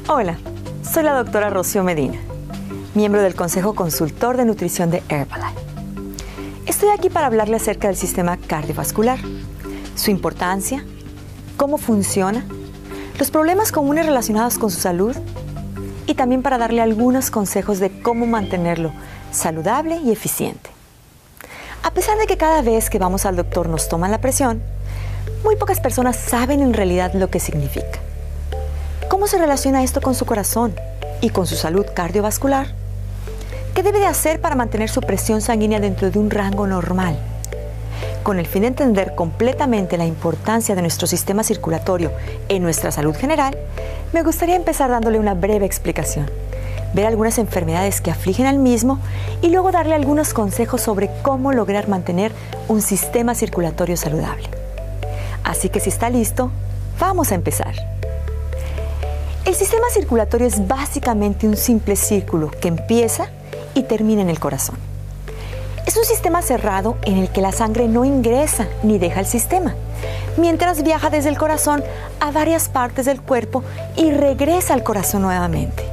Hola, soy la doctora Rocío Medina, miembro del Consejo Consultor de Nutrición de Herbalife. Estoy aquí para hablarle acerca del sistema cardiovascular, su importancia, cómo funciona, los problemas comunes relacionados con su salud y también para darle algunos consejos de cómo mantenerlo saludable y eficiente. A pesar de que cada vez que vamos al doctor nos toman la presión, muy pocas personas saben en realidad lo que significa. ¿Cómo se relaciona esto con su corazón y con su salud cardiovascular? ¿Qué debe de hacer para mantener su presión sanguínea dentro de un rango normal? Con el fin de entender completamente la importancia de nuestro sistema circulatorio en nuestra salud general, me gustaría empezar dándole una breve explicación, ver algunas enfermedades que afligen al mismo y luego darle algunos consejos sobre cómo lograr mantener un sistema circulatorio saludable. Así que si está listo, vamos a empezar. El sistema circulatorio es básicamente un simple círculo que empieza y termina en el corazón. Es un sistema cerrado en el que la sangre no ingresa ni deja el sistema, mientras viaja desde el corazón a varias partes del cuerpo y regresa al corazón nuevamente.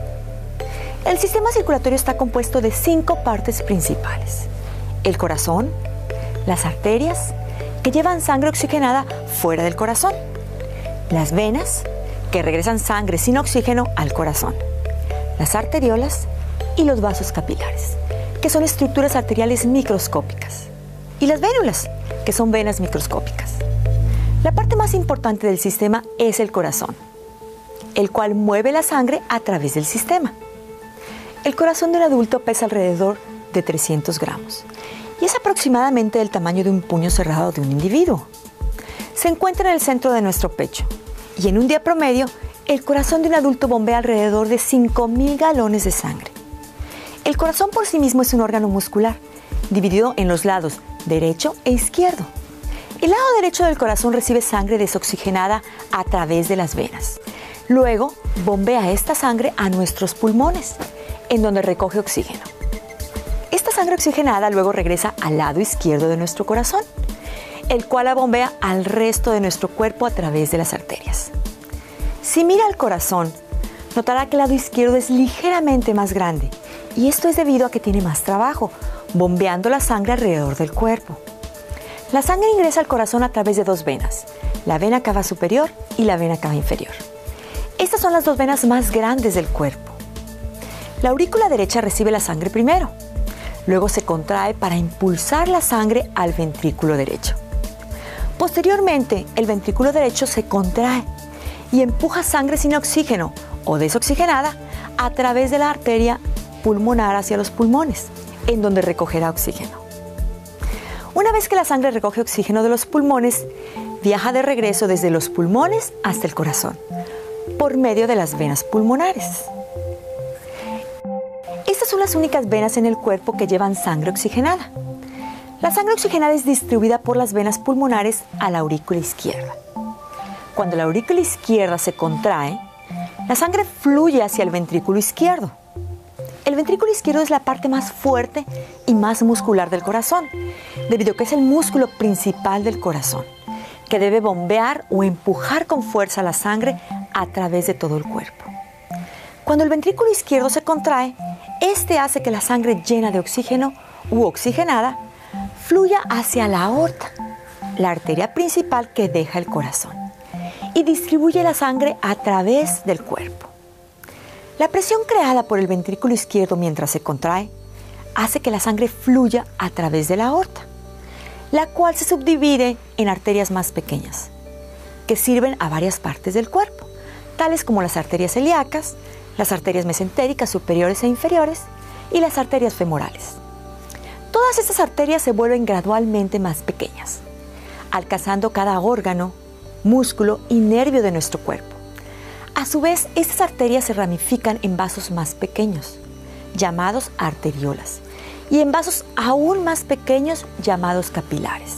El sistema circulatorio está compuesto de 5 partes principales: el corazón, las arterias, que llevan sangre oxigenada fuera del corazón, las venas, que regresan sangre sin oxígeno al corazón, las arteriolas y los vasos capilares, que son estructuras arteriales microscópicas, y las vénulas, que son venas microscópicas. La parte más importante del sistema es el corazón, el cual mueve la sangre a través del sistema. El corazón de un adulto pesa alrededor de 300 gramos y es aproximadamente del tamaño de un puño cerrado de un individuo. Se encuentra en el centro de nuestro pecho y en un día promedio, el corazón de un adulto bombea alrededor de 5.000 galones de sangre. El corazón por sí mismo es un órgano muscular, dividido en los lados derecho e izquierdo. El lado derecho del corazón recibe sangre desoxigenada a través de las venas. Luego, bombea esta sangre a nuestros pulmones, en donde recoge oxígeno. Esta sangre oxigenada luego regresa al lado izquierdo de nuestro corazón, el cual la bombea al resto de nuestro cuerpo a través de las arterias. Si mira al corazón, notará que el lado izquierdo es ligeramente más grande, y esto es debido a que tiene más trabajo, bombeando la sangre alrededor del cuerpo. La sangre ingresa al corazón a través de 2 venas, la vena cava superior y la vena cava inferior. Estas son las 2 venas más grandes del cuerpo. La aurícula derecha recibe la sangre primero, luego se contrae para impulsar la sangre al ventrículo derecho. Posteriormente, el ventrículo derecho se contrae y empuja sangre sin oxígeno o desoxigenada a través de la arteria pulmonar hacia los pulmones, en donde recogerá oxígeno. Una vez que la sangre recoge oxígeno de los pulmones, viaja de regreso desde los pulmones hasta el corazón, por medio de las venas pulmonares. Estas son las únicas venas en el cuerpo que llevan sangre oxigenada. La sangre oxigenada es distribuida por las venas pulmonares a la aurícula izquierda. Cuando la aurícula izquierda se contrae, la sangre fluye hacia el ventrículo izquierdo. El ventrículo izquierdo es la parte más fuerte y más muscular del corazón, debido a que es el músculo principal del corazón, que debe bombear o empujar con fuerza la sangre a través de todo el cuerpo. Cuando el ventrículo izquierdo se contrae, este hace que la sangre llena de oxígeno u oxigenada fluya hacia la aorta, la arteria principal que deja el corazón, y distribuye la sangre a través del cuerpo. La presión creada por el ventrículo izquierdo mientras se contrae hace que la sangre fluya a través de la aorta, la cual se subdivide en arterias más pequeñas, que sirven a varias partes del cuerpo, tales como las arterias ilíacas, las arterias mesentéricas superiores e inferiores y las arterias femorales. Todas estas arterias se vuelven gradualmente más pequeñas, alcanzando cada órgano, músculo y nervio de nuestro cuerpo. A su vez, estas arterias se ramifican en vasos más pequeños, llamados arteriolas, y en vasos aún más pequeños, llamados capilares.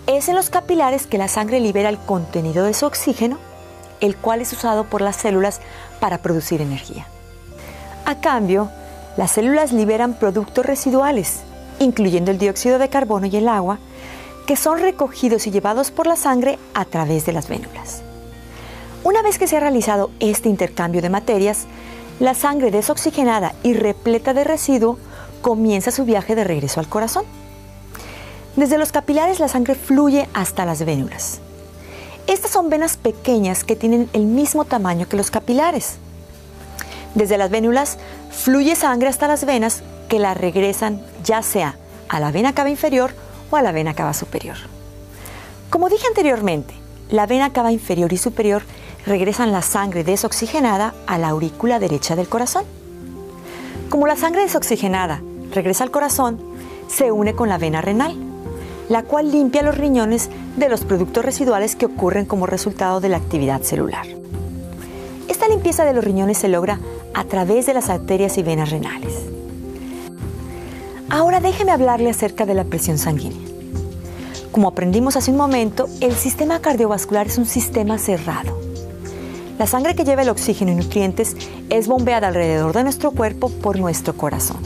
Es en los capilares que la sangre libera el contenido de su oxígeno, el cual es usado por las células para producir energía. A cambio, las células liberan productos residuales, incluyendo el dióxido de carbono y el agua, que son recogidos y llevados por la sangre a través de las vénulas. Una vez que se ha realizado este intercambio de materias, la sangre desoxigenada y repleta de residuo comienza su viaje de regreso al corazón. Desde los capilares la sangre fluye hasta las vénulas. Estas son venas pequeñas que tienen el mismo tamaño que los capilares. Desde las vénulas fluye sangre hasta las venas que la regresan ya sea a la vena cava inferior o a la vena cava superior. Como dije anteriormente, la vena cava inferior y superior regresan la sangre desoxigenada a la aurícula derecha del corazón. Como la sangre desoxigenada regresa al corazón, se une con la vena renal, la cual limpia los riñones de los productos residuales que ocurren como resultado de la actividad celular. Esta limpieza de los riñones se logra a través de las arterias y venas renales. Ahora déjeme hablarle acerca de la presión sanguínea. Como aprendimos hace un momento, el sistema cardiovascular es un sistema cerrado. La sangre que lleva el oxígeno y nutrientes es bombeada alrededor de nuestro cuerpo por nuestro corazón.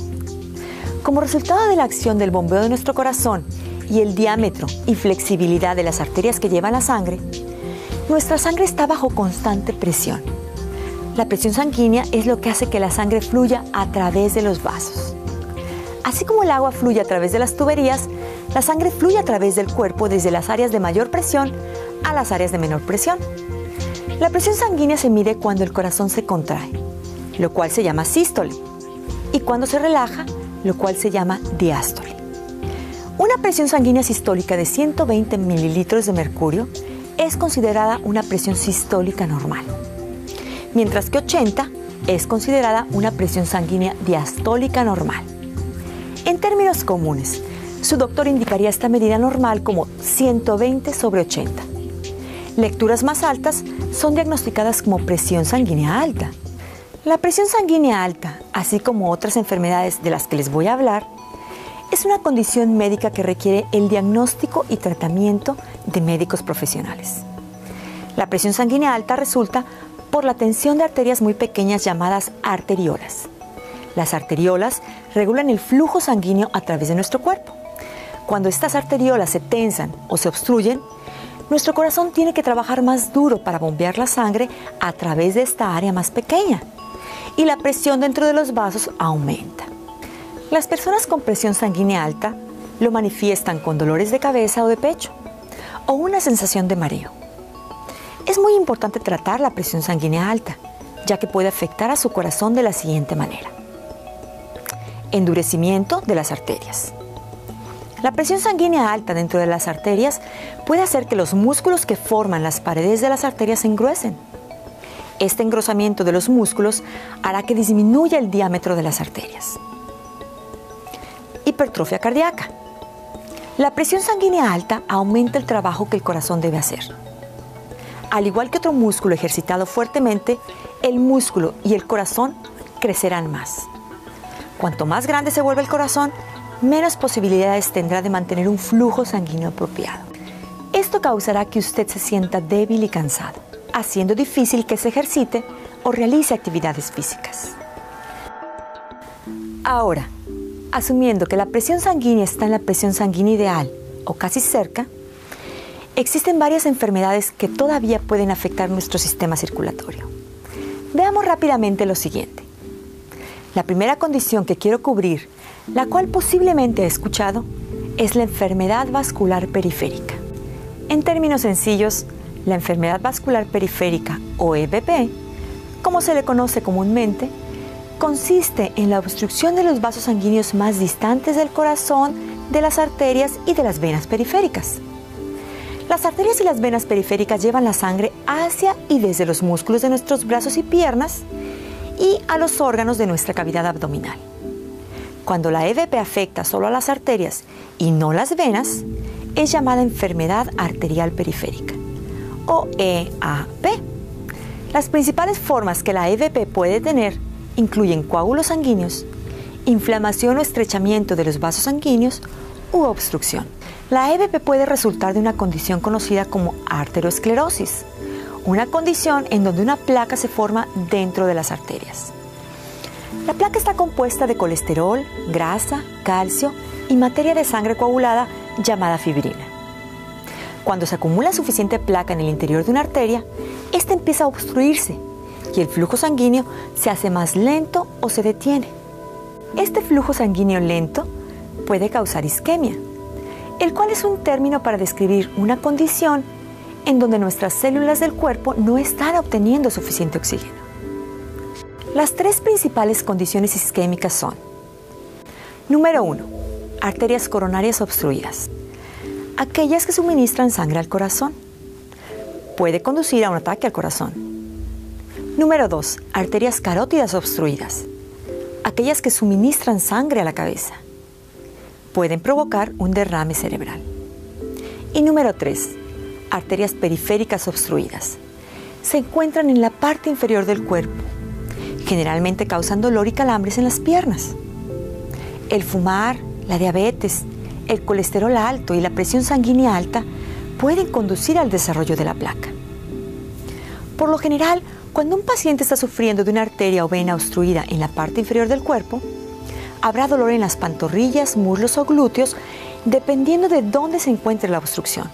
Como resultado de la acción del bombeo de nuestro corazón y el diámetro y flexibilidad de las arterias que llevan la sangre, nuestra sangre está bajo constante presión. La presión sanguínea es lo que hace que la sangre fluya a través de los vasos. Así como el agua fluye a través de las tuberías, la sangre fluye a través del cuerpo desde las áreas de mayor presión a las áreas de menor presión. La presión sanguínea se mide cuando el corazón se contrae, lo cual se llama sístole, y cuando se relaja, lo cual se llama diástole. Una presión sanguínea sistólica de 120 mililitros de mercurio es considerada una presión sistólica normal, mientras que 80 es considerada una presión sanguínea diastólica normal. En términos comunes, su doctor indicaría esta medida normal como 120/80. Lecturas más altas son diagnosticadas como presión sanguínea alta. La presión sanguínea alta, así como otras enfermedades de las que les voy a hablar, es una condición médica que requiere el diagnóstico y tratamiento de médicos profesionales. La presión sanguínea alta resulta por la tensión de arterias muy pequeñas llamadas arteriolas. Las arteriolas regulan el flujo sanguíneo a través de nuestro cuerpo. Cuando estas arteriolas se tensan o se obstruyen, nuestro corazón tiene que trabajar más duro para bombear la sangre a través de esta área más pequeña y la presión dentro de los vasos aumenta. Las personas con presión sanguínea alta lo manifiestan con dolores de cabeza o de pecho o una sensación de mareo. Es muy importante tratar la presión sanguínea alta, ya que puede afectar a su corazón de la siguiente manera. Endurecimiento de las arterias. La presión sanguínea alta dentro de las arterias puede hacer que los músculos que forman las paredes de las arterias se engruesen. Este engrosamiento de los músculos hará que disminuya el diámetro de las arterias. Hipertrofia cardíaca. La presión sanguínea alta aumenta el trabajo que el corazón debe hacer. Al igual que otro músculo ejercitado fuertemente, el músculo y el corazón crecerán más. Cuanto más grande se vuelve el corazón, menos posibilidades tendrá de mantener un flujo sanguíneo apropiado. Esto causará que usted se sienta débil y cansado, haciendo difícil que se ejercite o realice actividades físicas. Ahora, asumiendo que la presión sanguínea está en la presión sanguínea ideal o casi cerca, existen varias enfermedades que todavía pueden afectar nuestro sistema circulatorio. Veamos rápidamente lo siguiente. La primera condición que quiero cubrir, la cual posiblemente ha escuchado, es la enfermedad vascular periférica. En términos sencillos, la enfermedad vascular periférica o EVP, como se le conoce comúnmente, consiste en la obstrucción de los vasos sanguíneos más distantes del corazón, de las arterias y de las venas periféricas. Las arterias y las venas periféricas llevan la sangre hacia y desde los músculos de nuestros brazos y piernas y a los órganos de nuestra cavidad abdominal. Cuando la EVP afecta solo a las arterias y no las venas, es llamada enfermedad arterial periférica o EAP. Las principales formas que la EVP puede tener incluyen coágulos sanguíneos, inflamación o estrechamiento de los vasos sanguíneos u obstrucción. La EVP puede resultar de una condición conocida como arteriosclerosis, una condición en donde una placa se forma dentro de las arterias. La placa está compuesta de colesterol, grasa, calcio y materia de sangre coagulada llamada fibrina. Cuando se acumula suficiente placa en el interior de una arteria, esta empieza a obstruirse y el flujo sanguíneo se hace más lento o se detiene. Este flujo sanguíneo lento puede causar isquemia, el cual es un término para describir una condición en donde nuestras células del cuerpo no están obteniendo suficiente oxígeno. Las tres principales condiciones isquémicas son: número 1, arterias coronarias obstruidas, aquellas que suministran sangre al corazón. Puede conducir a un ataque al corazón. Número 2, arterias carótidas obstruidas, aquellas que suministran sangre a la cabeza. Pueden provocar un derrame cerebral. Y número 3, arterias periféricas obstruidas. Se encuentran en la parte inferior del cuerpo. Generalmente causan dolor y calambres en las piernas. El fumar, la diabetes, el colesterol alto y la presión sanguínea alta pueden conducir al desarrollo de la placa. Por lo general, cuando un paciente está sufriendo de una arteria o vena obstruida en la parte inferior del cuerpo, habrá dolor en las pantorrillas, muslos o glúteos, dependiendo de dónde se encuentre la obstrucción.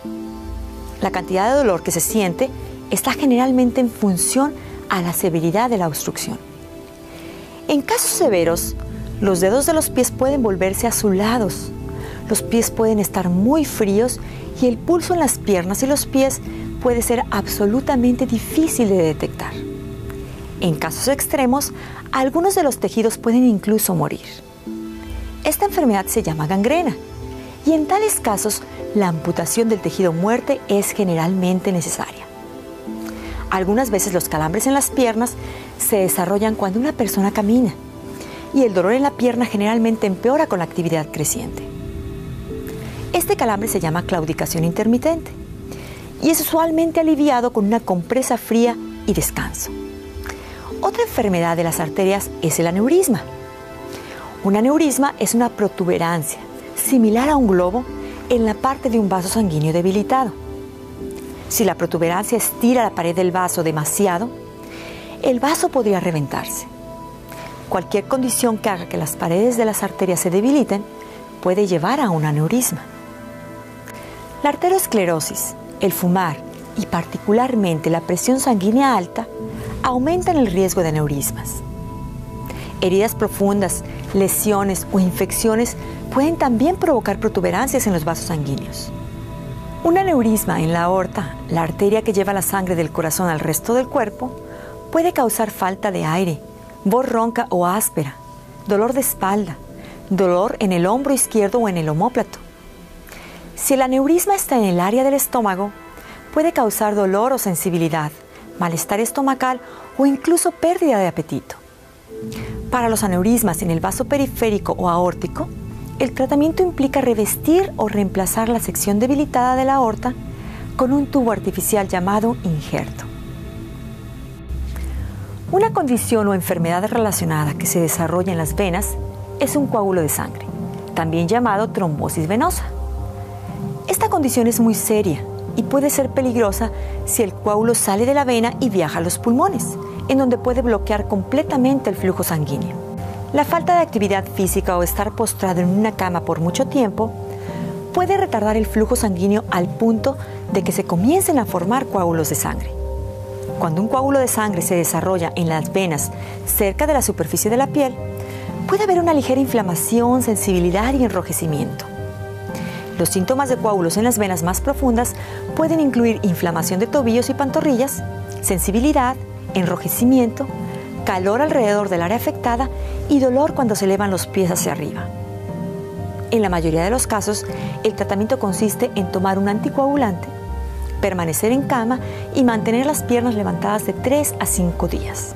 La cantidad de dolor que se siente está generalmente en función a la severidad de la obstrucción. En casos severos, los dedos de los pies pueden volverse azulados, los pies pueden estar muy fríos y el pulso en las piernas y los pies puede ser absolutamente difícil de detectar. En casos extremos, algunos de los tejidos pueden incluso morir. Esta enfermedad se llama gangrena y en tales casos la amputación del tejido muerte es generalmente necesaria. Algunas veces los calambres en las piernas se desarrollan cuando una persona camina y el dolor en la pierna generalmente empeora con la actividad creciente. Este calambre se llama claudicación intermitente y es usualmente aliviado con una compresa fría y descanso. Otra enfermedad de las arterias es el aneurisma. Un aneurisma es una protuberancia similar a un globo en la parte de un vaso sanguíneo debilitado. Si la protuberancia estira la pared del vaso demasiado, el vaso podría reventarse. Cualquier condición que haga que las paredes de las arterias se debiliten puede llevar a un aneurisma. La arteriosclerosis, el fumar y particularmente la presión sanguínea alta aumentan el riesgo de aneurismas. Heridas profundas, lesiones o infecciones pueden también provocar protuberancias en los vasos sanguíneos. Un aneurisma en la aorta, la arteria que lleva la sangre del corazón al resto del cuerpo, puede causar falta de aire, voz ronca o áspera, dolor de espalda, dolor en el hombro izquierdo o en el omóplato. Si el aneurisma está en el área del estómago, puede causar dolor o sensibilidad, malestar estomacal o incluso pérdida de apetito. Para los aneurismas en el vaso periférico o aórtico, el tratamiento implica revestir o reemplazar la sección debilitada de la aorta con un tubo artificial llamado injerto. Una condición o enfermedad relacionada que se desarrolla en las venas es un coágulo de sangre, también llamado trombosis venosa. Esta condición es muy seria y puede ser peligrosa si el coágulo sale de la vena y viaja a los pulmones, en donde puede bloquear completamente el flujo sanguíneo. La falta de actividad física o estar postrado en una cama por mucho tiempo puede retardar el flujo sanguíneo al punto de que se comiencen a formar coágulos de sangre. Cuando un coágulo de sangre se desarrolla en las venas cerca de la superficie de la piel, puede haber una ligera inflamación, sensibilidad y enrojecimiento. Los síntomas de coágulos en las venas más profundas pueden incluir inflamación de tobillos y pantorrillas, sensibilidad, enrojecimiento, calor alrededor del área afectada y dolor cuando se elevan los pies hacia arriba. En la mayoría de los casos, el tratamiento consiste en tomar un anticoagulante, permanecer en cama y mantener las piernas levantadas de 3 a 5 días.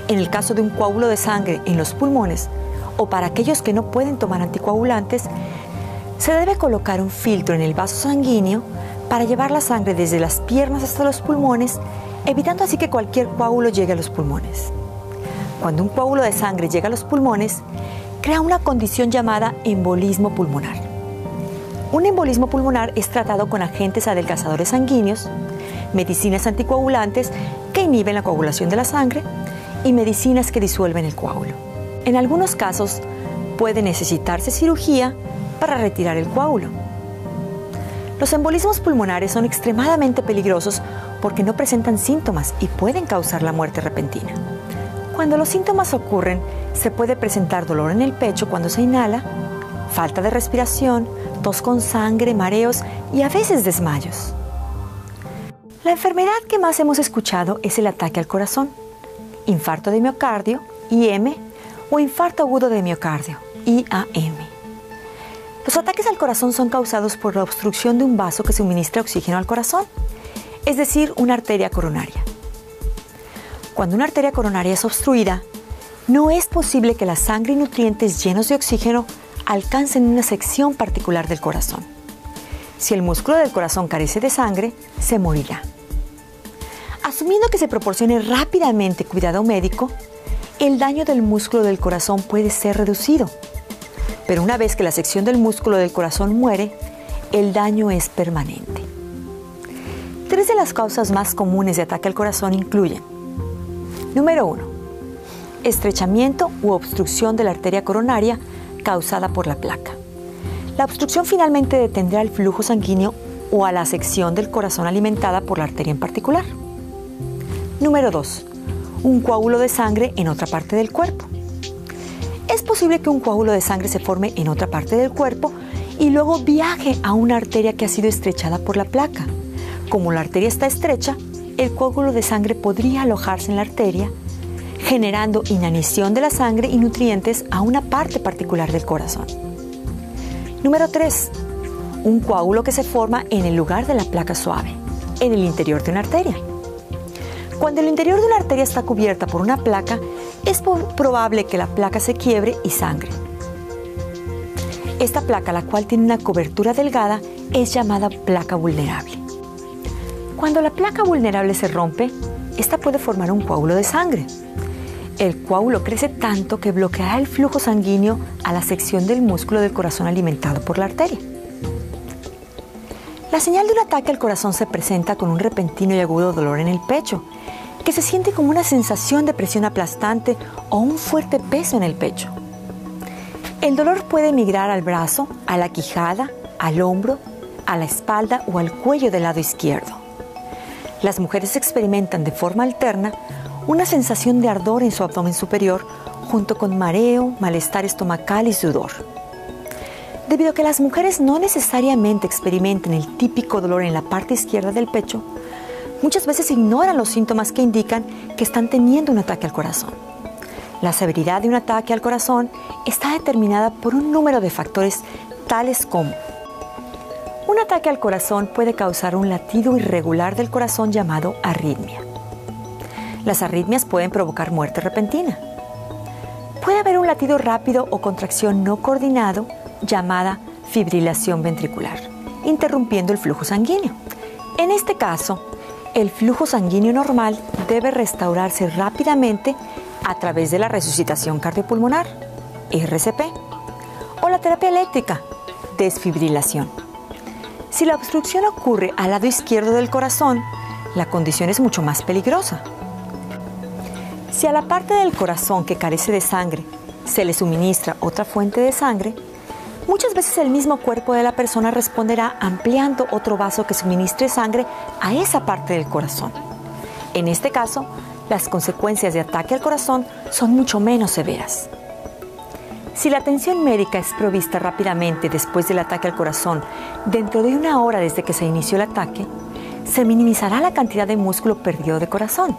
En el caso de un coágulo de sangre en los pulmones o para aquellos que no pueden tomar anticoagulantes, se debe colocar un filtro en el vaso sanguíneo para llevar la sangre desde las piernas hasta los pulmones, evitando así que cualquier coágulo llegue a los pulmones. Cuando un coágulo de sangre llega a los pulmones, crea una condición llamada embolismo pulmonar. Un embolismo pulmonar es tratado con agentes adelgazadores sanguíneos, medicinas anticoagulantes que inhiben la coagulación de la sangre y medicinas que disuelven el coágulo. En algunos casos puede necesitarse cirugía para retirar el coágulo. Los embolismos pulmonares son extremadamente peligrosos porque no presentan síntomas y pueden causar la muerte repentina. Cuando los síntomas ocurren, se puede presentar dolor en el pecho cuando se inhala, falta de respiración, tos con sangre, mareos y a veces desmayos. La enfermedad que más hemos escuchado es el ataque al corazón, infarto de miocardio, IM, o infarto agudo de miocardio, IAM. Los ataques al corazón son causados por la obstrucción de un vaso que suministra oxígeno al corazón, es decir, una arteria coronaria. Cuando una arteria coronaria es obstruida, no es posible que la sangre y nutrientes llenos de oxígeno alcancen una sección particular del corazón. Si el músculo del corazón carece de sangre, se morirá. Asumiendo que se proporcione rápidamente cuidado médico, el daño del músculo del corazón puede ser reducido. Pero una vez que la sección del músculo del corazón muere, el daño es permanente. 3 de las causas más comunes de ataque al corazón incluyen: número 1, estrechamiento u obstrucción de la arteria coronaria causada por la placa. La obstrucción finalmente detendrá el flujo sanguíneo o a la sección del corazón alimentada por la arteria en particular. Número 2, un coágulo de sangre en otra parte del cuerpo. Es posible que un coágulo de sangre se forme en otra parte del cuerpo y luego viaje a una arteria que ha sido estrechada por la placa. Como la arteria está estrecha, el coágulo de sangre podría alojarse en la arteria, generando inanición de la sangre y nutrientes a una parte particular del corazón. Número 3, un coágulo que se forma en el lugar de la placa suave, en el interior de una arteria. Cuando el interior de una arteria está cubierta por una placa, es probable que la placa se quiebre y sangre. Esta placa, la cual tiene una cobertura delgada, es llamada placa vulnerable. Cuando la placa vulnerable se rompe, esta puede formar un coágulo de sangre. El coágulo crece tanto que bloqueará el flujo sanguíneo a la sección del músculo del corazón alimentado por la arteria. La señal de un ataque al corazón se presenta con un repentino y agudo dolor en el pecho, que se siente como una sensación de presión aplastante o un fuerte peso en el pecho. El dolor puede migrar al brazo, a la quijada, al hombro, a la espalda o al cuello del lado izquierdo. Las mujeres experimentan de forma alterna una sensación de ardor en su abdomen superior, junto con mareo, malestar estomacal y sudor. Debido a que las mujeres no necesariamente experimentan el típico dolor en la parte izquierda del pecho, muchas veces ignoran los síntomas que indican que están teniendo un ataque al corazón. La severidad de un ataque al corazón está determinada por un número de factores tales como: un ataque al corazón puede causar un latido irregular del corazón llamado arritmia. Las arritmias pueden provocar muerte repentina. Puede haber un latido rápido o contracción no coordinado llamada fibrilación ventricular, interrumpiendo el flujo sanguíneo. En este caso, el flujo sanguíneo normal debe restaurarse rápidamente a través de la resucitación cardiopulmonar, RCP, o la terapia eléctrica, desfibrilación. Si la obstrucción ocurre al lado izquierdo del corazón, la condición es mucho más peligrosa. Si a la parte del corazón que carece de sangre se le suministra otra fuente de sangre, muchas veces el mismo cuerpo de la persona responderá ampliando otro vaso que suministre sangre a esa parte del corazón. En este caso, las consecuencias de ataque al corazón son mucho menos severas. Si la atención médica es provista rápidamente después del ataque al corazón, dentro de 1 hora desde que se inició el ataque, se minimizará la cantidad de músculo perdido de corazón.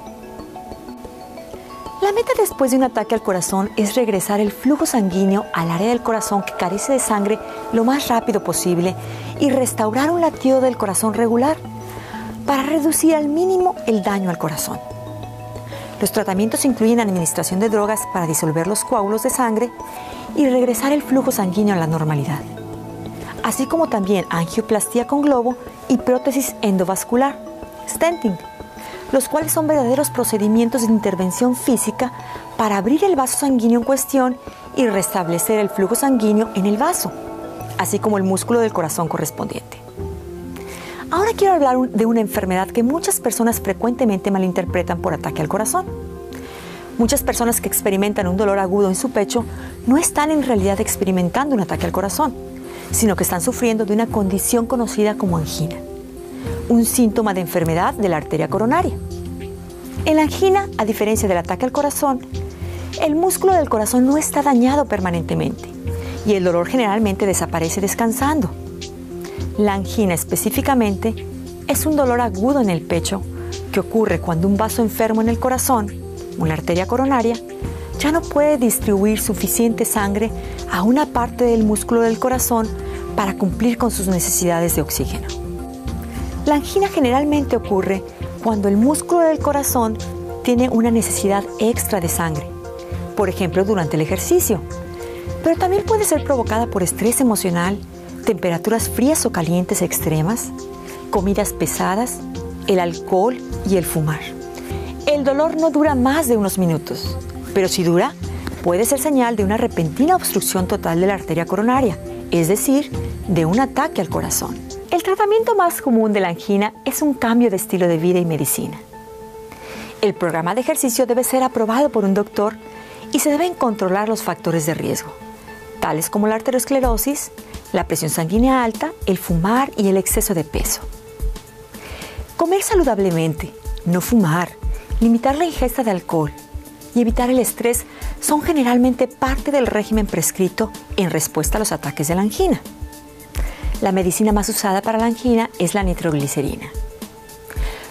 La meta después de un ataque al corazón es regresar el flujo sanguíneo al área del corazón que carece de sangre lo más rápido posible y restaurar un latido del corazón regular para reducir al mínimo el daño al corazón. Los tratamientos incluyen administración de drogas para disolver los coágulos de sangre y regresar el flujo sanguíneo a la normalidad, así como también angioplastía con globo y prótesis endovascular, stenting, los cuales son verdaderos procedimientos de intervención física para abrir el vaso sanguíneo en cuestión y restablecer el flujo sanguíneo en el vaso, así como el músculo del corazón correspondiente. Ahora quiero hablar de una enfermedad que muchas personas frecuentemente malinterpretan por ataque al corazón. Muchas personas que experimentan un dolor agudo en su pecho no están en realidad experimentando un ataque al corazón, sino que están sufriendo de una condición conocida como angina, un síntoma de enfermedad de la arteria coronaria. En la angina, a diferencia del ataque al corazón, el músculo del corazón no está dañado permanentemente y el dolor generalmente desaparece descansando. La angina específicamente es un dolor agudo en el pecho que ocurre cuando un vaso enfermo en el corazón, una arteria coronaria, ya no puede distribuir suficiente sangre a una parte del músculo del corazón para cumplir con sus necesidades de oxígeno. La angina generalmente ocurre cuando el músculo del corazón tiene una necesidad extra de sangre, por ejemplo durante el ejercicio, pero también puede ser provocada por estrés emocional, temperaturas frías o calientes extremas, comidas pesadas, el alcohol y el fumar. El dolor no dura más de unos minutos, pero si dura, puede ser señal de una repentina obstrucción total de la arteria coronaria, es decir, de un ataque al corazón. El tratamiento más común de la angina es un cambio de estilo de vida y medicina. El programa de ejercicio debe ser aprobado por un doctor y se deben controlar los factores de riesgo, tales como la arteriosclerosis, la presión sanguínea alta, el fumar y el exceso de peso. Comer saludablemente, no fumar, limitar la ingesta de alcohol y evitar el estrés son generalmente parte del régimen prescrito en respuesta a los ataques de la angina. La medicina más usada para la angina es la nitroglicerina.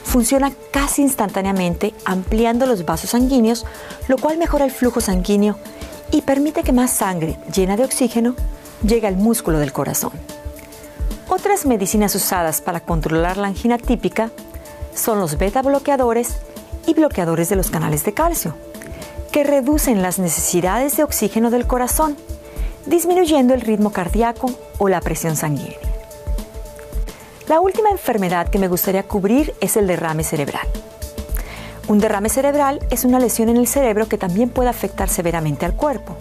Funciona casi instantáneamente ampliando los vasos sanguíneos, lo cual mejora el flujo sanguíneo y permite que más sangre llena de oxígeno llegue al músculo del corazón. Otras medicinas usadas para controlar la angina típica son los beta bloqueadores y bloqueadores de los canales de calcio, que reducen las necesidades de oxígeno del corazón, disminuyendo el ritmo cardíaco o la presión sanguínea. La última enfermedad que me gustaría cubrir es el derrame cerebral. Un derrame cerebral es una lesión en el cerebro que también puede afectar severamente al cuerpo.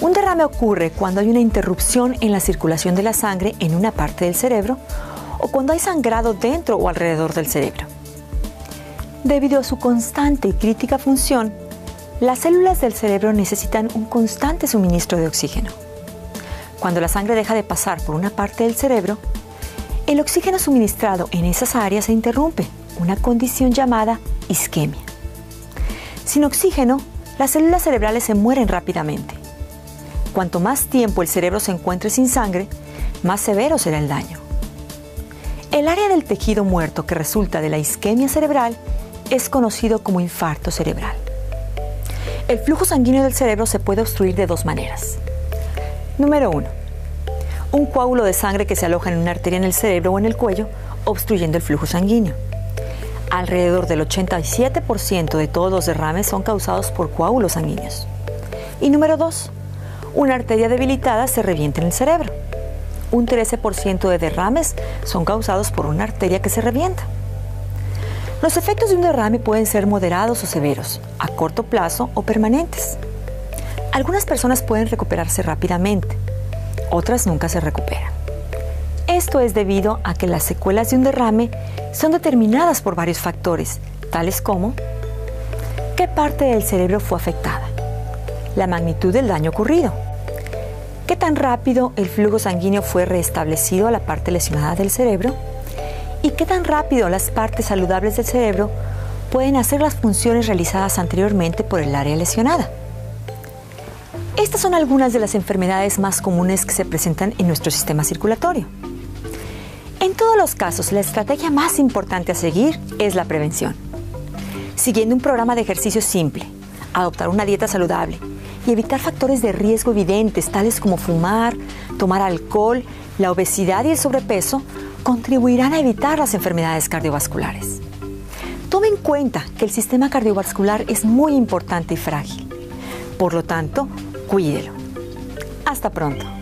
Un derrame ocurre cuando hay una interrupción en la circulación de la sangre en una parte del cerebro o cuando hay sangrado dentro o alrededor del cerebro. Debido a su constante y crítica función, las células del cerebro necesitan un constante suministro de oxígeno. Cuando la sangre deja de pasar por una parte del cerebro, el oxígeno suministrado en esas áreas se interrumpe, una condición llamada isquemia. Sin oxígeno, las células cerebrales se mueren rápidamente. Cuanto más tiempo el cerebro se encuentre sin sangre, más severo será el daño. El área del tejido muerto que resulta de la isquemia cerebral es conocido como infarto cerebral. El flujo sanguíneo del cerebro se puede obstruir de dos maneras. Número 1. Un coágulo de sangre que se aloja en una arteria en el cerebro o en el cuello, obstruyendo el flujo sanguíneo. Alrededor del 87% de todos los derrames son causados por coágulos sanguíneos. Y número 2. Una arteria debilitada se revienta en el cerebro. Un 13% de derrames son causados por una arteria que se revienta. Los efectos de un derrame pueden ser moderados o severos, a corto plazo o permanentes. Algunas personas pueden recuperarse rápidamente, otras nunca se recuperan. Esto es debido a que las secuelas de un derrame son determinadas por varios factores, tales como ¿qué parte del cerebro fue afectada? La magnitud del daño ocurrido. ¿Qué tan rápido el flujo sanguíneo fue restablecido a la parte lesionada del cerebro? ¿Y qué tan rápido las partes saludables del cerebro pueden hacer las funciones realizadas anteriormente por el área lesionada? Estas son algunas de las enfermedades más comunes que se presentan en nuestro sistema circulatorio. En todos los casos, la estrategia más importante a seguir es la prevención. Siguiendo un programa de ejercicio simple, adoptar una dieta saludable y evitar factores de riesgo evidentes, tales como fumar, tomar alcohol, la obesidad y el sobrepeso, contribuirán a evitar las enfermedades cardiovasculares. Tome en cuenta que el sistema cardiovascular es muy importante y frágil. Por lo tanto, cuídelo. Hasta pronto.